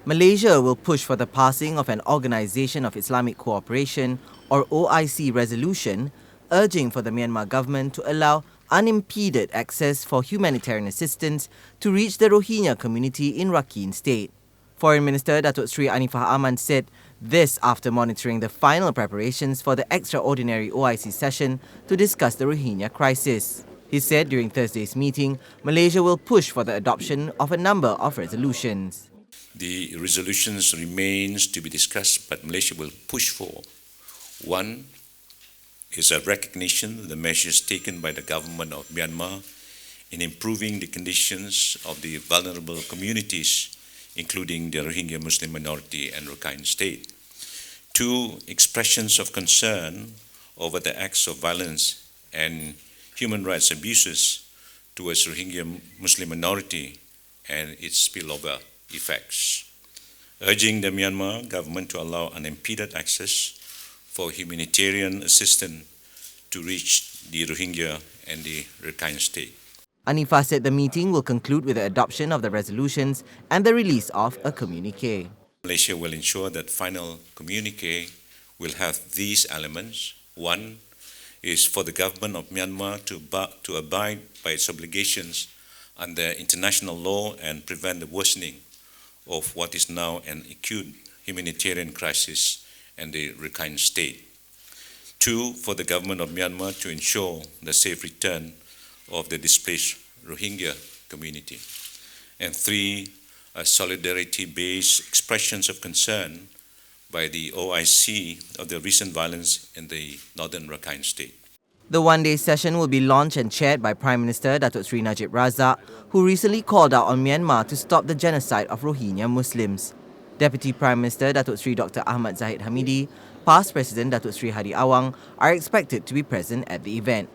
Malaysia will push for the passing of an Organisation of Islamic Cooperation or OIC resolution urging for the Myanmar government to allow unimpeded access for humanitarian assistance to reach the Rohingya community in Rakhine state. Foreign Minister Datuk Sri Anifah Aman said this after monitoring the final preparations for the extraordinary OIC session to discuss the Rohingya crisis. He said during Thursday's meeting, Malaysia will push for the adoption of a number of resolutions. The resolutions remains to be discussed, but Malaysia will push for. One is a recognition of the measures taken by the government of Myanmar in improving the conditions of the vulnerable communities, including the Rohingya Muslim minority and Rakhine state. Two, expressions of concern over the acts of violence and human rights abuses towards Rohingya Muslim minority and its spillover effects, urging the Myanmar government to allow unimpeded access for humanitarian assistance to reach the Rohingya and the Rakhine state. Anifah said the meeting will conclude with the adoption of the resolutions and the release of a communique. Malaysia will ensure that final communique will have these elements. One is for the government of Myanmar to abide by its obligations under international law and prevent the worsening of what is now an acute humanitarian crisis in the Rakhine state. Two, for the government of Myanmar to ensure the safe return of the displaced Rohingya community. And three, a solidarity-based expressions of concern by the OIC of the recent violence in the northern Rakhine state. The one-day session will be launched and chaired by Prime Minister Datuk Sri Najib Razak, who recently called out on Myanmar to stop the genocide of Rohingya Muslims. Deputy Prime Minister Datuk Sri Dr. Ahmad Zahid Hamidi, past President Datuk Sri Hadi Awang are expected to be present at the event.